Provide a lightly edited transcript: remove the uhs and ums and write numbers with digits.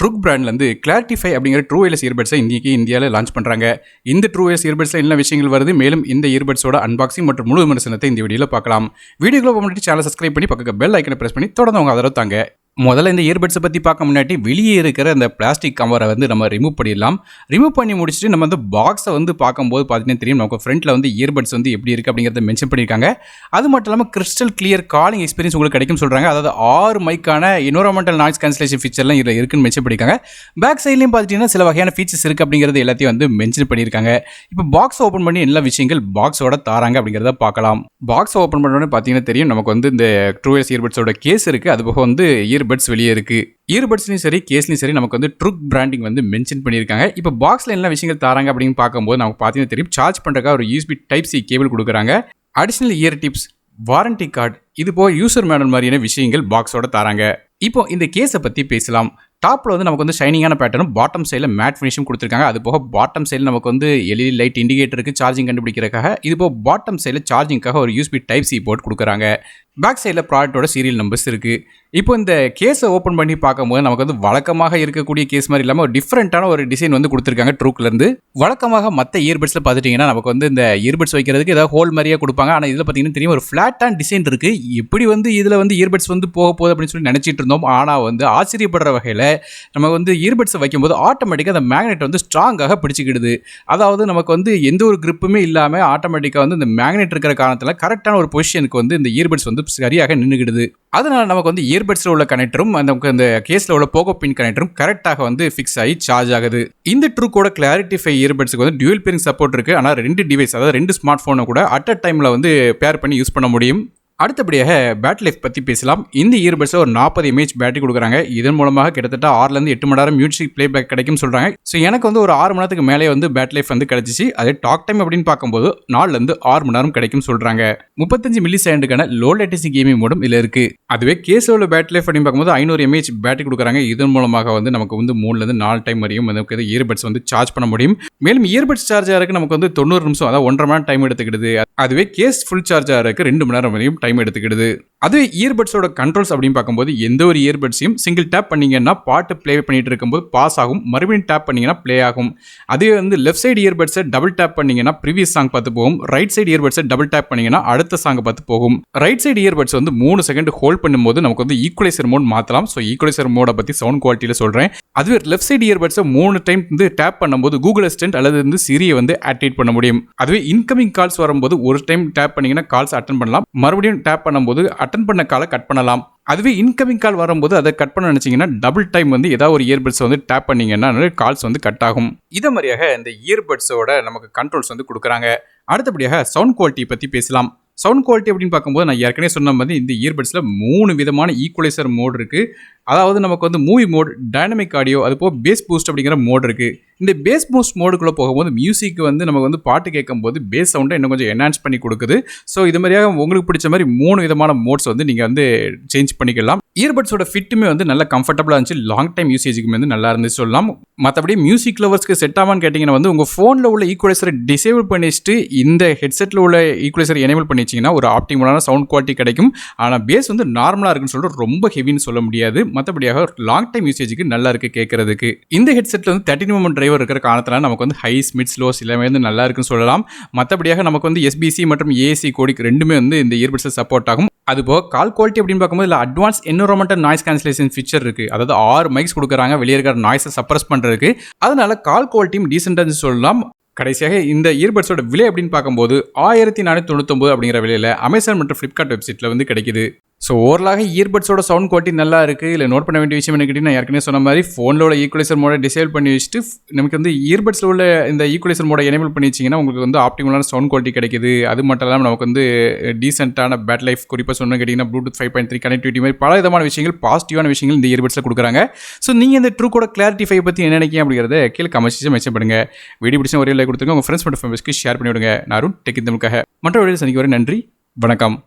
ட்ரூக் பிராண்ட்லேருந்து clarity 5 அப்படிங்கிற true wireless இயர்பட்ஸை இந்தியாவில் launch பண்ணுறாங்க. இந்த ட்ரூ வயர்லெஸ் இயர்பட்ஸில் என்ன விஷயங்கள் வருது, மேலும் இந்த இயர்பட்ஸோட அன்பாக்சிங் மற்றும் முழு விமர்சனத்தை இந்த வீடியோவில் பார்க்கலாம். வீடியோக்குள்ள முன்னாடி சேனல் சப்ஸ்கிரைப் பண்ணி பக்கத்தில் பெல் ஐக்கனை பிரஸ் பண்ணி தொடர்ந்து அவங்க ஆதரவு தாங்க. முதல்ல இந்த இயர்பட்ஸை பற்றி பார்க்க முன்னாடி வெளியே இருக்கிற அந்த பிளாஸ்டிக் கவரை நம்ம ரிமூவ் பண்ணிடலாம். ரிமூவ் பண்ணி முடிச்சுட்டு நம்ம பாக்ஸை பார்க்கும்போது பார்த்தீங்கன்னா தெரியும், நமக்கு ஃப்ரண்ட்டில் இயர்பட்ஸ் எப்படி இருக்குது அப்படிங்கிறத மென்ஷன் பண்ணியிருக்காங்க. அது மட்டும் இல்லாமல் கிறிஸ்டல் கிளியர் காலிங் எக்ஸ்பீரியன்ஸ் உங்களுக்கு கிடைக்கும் சொல்கிறாங்க. அதாவது 6 மைக்கான என்விரான்மெண்டல் நாய்ஸ் கேன்சலேஷன் ஃபீச்சர்லாம் இதில் இருக்குன்னு மென்ஷன் பண்ணியிருக்காங்க. பேக் சைட்லையும் பார்த்துட்டிங்கன்னா சில வகையான ஃபீச்சர்ஸ் இருக்குது அப்படிங்கிறது எல்லாத்தையும் மென்ஷன் பண்ணியிருக்காங்க. இப்போ பாக்ஸ் ஓப்பன் பண்ணி எல்லா விஷயங்கள் பாக்ஸோட தாராங்க அப்படிங்கிறத பார்க்கலாம். பாக்ஸ் ஓப்பன் பண்ணோன்னே பார்த்தீங்கன்னா தெரியும், நமக்கு இந்த ட்ரூ வயர்லெஸ் இயர்பட்ஸோட கேஸ் இருக்குது. அது போக இயர்பட்ஸ் வெளியே இருக்கு. இயர்பட்ஸ்லையும் சரி கேஸ்லையும் சரி நமக்கு ட்ரூக் பிராண்டிங் மென்ஷன் பண்ணியிருக்காங்க. இப்போ பாக்ஸில் என்ன விஷயங்கள் தராங்க அப்படின்னு பார்க்கும்போது நமக்கு பார்த்தீங்கன்னா தெரியும், சார்ஜ் பண்ணுறதுக்காக ஒரு USB Type-C கேபிள் கொடுக்குறாங்க. Additional year tips, warranty card, இது போக யூசர் மேனுவல் மாதிரியான விஷயங்கள் பாக்ஸோட தராங்க. இப்போ இந்த கேஸை பற்றி பேசலாம். டாப்பில் நமக்கு ஷைனிங்கான பேட்டர்னும் பாட்டம் சைடில் மேட் ஃபினிஷும் கொடுத்துருக்காங்க. அது போக பாட்டம் சைடில் நமக்கு LED லைட் இண்டிகேட்டருக்கு சார்ஜிங் கண்டுபிடிக்கிறதுக்காக, இது போக பாட்டம் சைடில் சார்ஜிங்காக ஒரு USB Type-C போர்ட் கொடுக்குறாங்க. பேக் சைடில் ப்ராடக்ட்டோட சீரியல் நம்பர்ஸ் இருக்குது. இப்போ இந்த கேஸை ஓப்பன் பண்ணி பார்க்கும்போது நமக்கு வழக்கமாக இருக்கக்கூடிய கேஸ் மாதிரி இல்லாமல் ஒரு டிஃப்ரெண்ட்டான ஒரு டிசைன் கொடுத்துருக்காங்க ட்ரூக்லேருந்து. வழக்கமாக மற்ற இயர்பட்ஸில் பார்த்துட்டிங்கன்னா நமக்கு இந்த இயர்பட்ஸ் வைக்கிறதுக்கு ஏதாவது ஹோல் மாதிரியே கொடுப்பாங்க. ஆனால் இதில் பார்த்தீங்கன்னா தெரியும், ஒரு ஃப்ளாட்டான டிசைன் இருக்குது. எப்படி இதில் இயர்பட்ஸ் போக போகுது அப்படின்னு சொல்லி நினச்சிட்டு இருந்தோம். ஆனால் ஆச்சரியப்படுற வகையில் நம்ம இயர்பட்ஸை வைக்கும்போது ஆட்டோமேட்டிக்காக அந்த மேக்னெட் ஸ்ட்ராங்காக பிடிச்சிக்கிடுது. அதாவது நமக்கு எந்த ஒரு கிரிப்புமே இல்லாமல் ஆட்டோமேட்டிக்காக இந்த மேக்னெட் இருக்கிற காரணத்தில் கரெக்டான ஒரு பொசிஷனுக்கு இந்த இயர்பட்ஸ் சரியாக நின்றுகிடுது. அதனால நமக்கு இயர்பட்ஸில் உள்ள கனெக்டரும் நமக்கு அந்த கேஸில் உள்ள போகோ பின் கனெக்டரும் கரெக்டாக ஃபிக்ஸ் ஆகி சார்ஜ் ஆகுது. இந்த ட்ரூக்கோட கிளாரிட்டி 5 இயர்பட்ஸுக்கு டியூல் பேரிங் சப்போர்ட் இருக்குது. ஆனால் 2 டிவைஸ், அதாவது 2 ஸ்மார்ட் ஃபோனை கூட அட் அ டைமில் பேர் பண்ணி யூஸ் பண்ண முடியும். அடுத்தபடியாக பேட்டரி லைஃப் பற்றி பேசலாம். இந்த இயர்பட்ஸில் ஒரு 40 mAh பேட்டரி கொடுக்குறாங்க. இதன் மூலமாக கிட்டத்தட்ட 6லேருந்து 8 மணி நேரம் மியூசிக் பிளேபேக் கிடைக்கும் சொல்கிறாங்க. ஸோ எனக்கு ஒரு 6 மணி நேரத்துக்கு மேலே பேட்டரி லைஃப் கிடைச்சிச்சு. அதே டாக் டைம் அப்படின்னு பார்க்கும்போது 4லேருந்து 6 மணி நேரம் கிடைக்கும் சொல்கிறாங்க. 35 மில்லி செகண்டுக்கான லோ லேட்டன்சி கேமிங் மோடும் இதில் இருக்குது. அதுவே கேஸில் உள்ள பேட்டரி லைஃப் அப்படின்னு பார்க்கும்போது 500 mAh பேட்டரி கொடுக்குறாங்க. இதன் மூலமாக நமக்கு 3லேருந்து 4 டைம் வரையும் நமக்கு இயர்பட்ஸ் சார்ஜ் பண்ண முடியும். மேலும் இயர்பட்ஸ் சார்ஜ் ஆகிறதுக்கு நமக்கு 90 நிமிஷம், அதாவது 1.5 மணி நேரம் டைம் எடுத்துக்கிடுது. அதுவே கேஸ் ஃபுல் சார்ஜ் ஆகிறதுக்கு 2 மணி நேரம் வரையும் டைம் எடுத்துக்கிடுது. அது இயர்பட்ஸோட கண்ட்ரோல்ஸ் அப்படின்னு பார்க்கும்போது எந்த ஒரு இயர்பட்ஸையும் சிங்கிள் டேப் பண்ணீங்கன்னா பாட்டு ப்ளே பண்ணிட்டு இருக்கும்போது பாஸ் ஆகும், மறுபடியும் டேப் பண்ணீங்கன்னா ப்ளே ஆகும். அதுவே லெஃப்ட் சைடு இயர்பட்ஸை டபுள் டேப் பண்ணீங்கன்னா ப்ரீவியஸ் சாங் பார்த்து போகும். ரைட் சைடு இயர்பட்ஸை டபுள் டேப் பண்ணீங்கன்னா அடுத்த சாங் பார்த்து போகும். Right side earbuds 3 second hold பண்ணும்போது நமக்கு ஈக்குவலைசர் மோட் மாற்றலாம். ஸோ ஈக்குவலைசர் மோட பற்றி சவுண்ட் குவாலிட்டியில் சொல்கிறேன். அதுவே லெஃப்ட் சைடு இயர்பட்ஸை 3 டைம் டேப் பண்ணும்போது கூகுள் அசிஸ்டன்ட் அல்லது சிரியை ஆக்டிவேட் பண்ண முடியும். அதுவே இன்கமிங் கால்ஸ் வரும்போது ஒரு டைம் டேப் பண்ணீங்கன்னா கால்ஸ் அட்டன் பண்ணலாம், மறுபடியும் டேப் பண்ணும்போது அட்டன் பண்ண காலை கட் பண்ணலாம். அதுவே இன்கமிங் கால் வரும்போது அதை கட் பண்ண நினைச்சீங்கன்னா டபுள் டைம் ஏதாவது ஒரு இயர்பட்ஸ் டேப் பண்ணீங்கன்னா கால்ஸ் கட் ஆகும். இதே மாதிரியாக இந்த இயர்பட்ஸோட நமக்கு கண்ட்ரோல்ஸ் கொடுக்குறாங்க. அடுத்தபடியாக சவுண்ட் குவாலிட்டி பற்றி பேசலாம். சவுண்ட் குவாலிட்டி அப்படின்னு பார்க்கும்போது நான் ஏற்கனவே சொன்ன மாதிரி இந்த இயர்பட்ஸில் 3 விதமான ஈக்குவலைசர் மோட் இருக்குது. அதாவது நமக்கு மூவி மோட், டைனமிக் ஆடியோ, அது போக பேஸ் பூஸ்ட் அப்படிங்கிற மோட் இருக்குது. இந்த பேஸ் பூஸ்ட் மோடுக்குள்ளே போகும்போது மியூசிக் நமக்கு பாட்டு கேட்கும்போது பேஸ் சவுண்டை இன்னும் கொஞ்சம் என்ஹான்ஸ் பண்ணி கொடுக்குது. ஸோ இது மாதிரியாக உங்களுக்கு பிடிச்ச மாதிரி 3 விதமான மோட்ஸ் நீங்கள் சேஞ்ச் பண்ணிக்கலாம். இயர்பட்ஸோட ஃபிட்டுமே நல்லா கம்ஃபர்டபுளாக இருந்துச்சு. லாங் டைம் யூசேஜுக்கு நல்லா இருந்துச்சு சொல்லலாம். மற்றபடி மியூசிக் லவர்ஸ்க்கு செட் ஆமான்னு கேட்டிங்கன்னா உங்கள் ஃபோனில் உள்ள ஈக்குவலைசரை டிசேபிள் பண்ணிச்சுட்டு இந்த ஹெட்செட்டில் உள்ள ஈக்குவலைசரை எனேபிள் பண்ணிச்சிங்கன்னா ஒரு ஆப்டிமலான சவுண்ட் குவாலிட்டி கிடைக்கும். ஆனால் பேஸ் நார்மலாக இருக்குன்னு சொல்லிட்டு ரொம்ப ஹெவின்னு சொல்ல முடியாது. மற்றபடியாக லாங் டைம் யூசேஜுக்கு நல்லா இருக்குது கேட்கறதுக்கு. இந்த ஹெட்செட்டில் 13 mm டிரைவர் இருக்கிற காரணத்தினால நமக்கு ஹைஸ், மிட்ஸ், லோஸ் எல்லாமே நல்லா இருக்குன்னு சொல்லலாம். மற்றபடியாக நமக்கு SBC மற்றும் AAC கோடிக்கு ரெண்டுமே இந்த இயர்பட்ஸில் சப்போர்ட் ஆகும். அதுபோக கால் குவாலிட்டி அப்படின்னு பார்க்கும்போது இல்லை advance environmental noise cancellation feature இருக்குது. அதாவது 6 மைக்ஸ் கொடுக்குறாங்க வெளியே இருக்கிற நாய்ஸை சப்ரஸ் பண்ணுறதுக்கு. அதனால கால் குவாலிட்டியும் டீசெண்டாக சொல்லலாம். கடைசியாக இந்த இயர்பட்ஸோட விலை அப்படின்னு பார்க்கும்போது 1499 அப்படிங்கிற விலையில் அமேசான் மற்றும் ஃப்ளிப்கார்ட் வெப்சைட்டில் கிடைக்குது. ஸோ ஓவரலாக இயர்பட்ஸோட சவுண்ட் குவாலிட்டி நல்லா இருக்குது. இல்லை நோட் பண்ண வேண்டிய விஷயம் என்ன கேட்டிங்கன்னா, ஏற்கனவே சொன்ன மாதிரி ஃபோனில் உள்ள ஈக்குவலைசர் மோட டிசேபிள் பண்ணி வச்சுட்டு நமக்கு இயர்பட்ஸில் உள்ள இந்த ஈக்குவலைசர் மோட எனேபிள் பண்ணி வச்சிங்கன்னா உங்களுக்கு ஆப்டிமலான சவுண்ட் குவாலிட்டி கிடைக்குது. அது மட்டும் இல்லாமல் நமக்கு டீசென்ட்டான பேட்டரி லைஃப், குறிப்பாக சொன்ன கேட்டிங்கன்னா ப்ளூடூத் 5.3 கனெக்டிவிட்டி மாதிரி பல விதமான விஷயங்கள், பாசிட்டிவான விஷயங்கள் இந்த இயர்பட்ஸில் கொடுக்குறாங்க. ஸோ நீங்கள் இந்த ட்ரூக்கோட கிளாரிட்டி 5 பற்றி என்ன நினைக்கிறீங்க அப்படிங்கிறத கீழே கமெண்ட்ஸில் மென்ஷன் பண்ணுங்கள். வீடியோ பிடிச்ச ஒரே லைக் கொடுத்துருங்க. உங்கள் ஃப்ரெண்ட்ஸ் மற்றும் ஃபேமிலிஸ்க்கு ஷேர் பண்ணி விடுங்க. நான் டெக் தமிழுக்காக மற்ற வீடியோ சந்திக்க வரை நன்றி, வணக்கம்.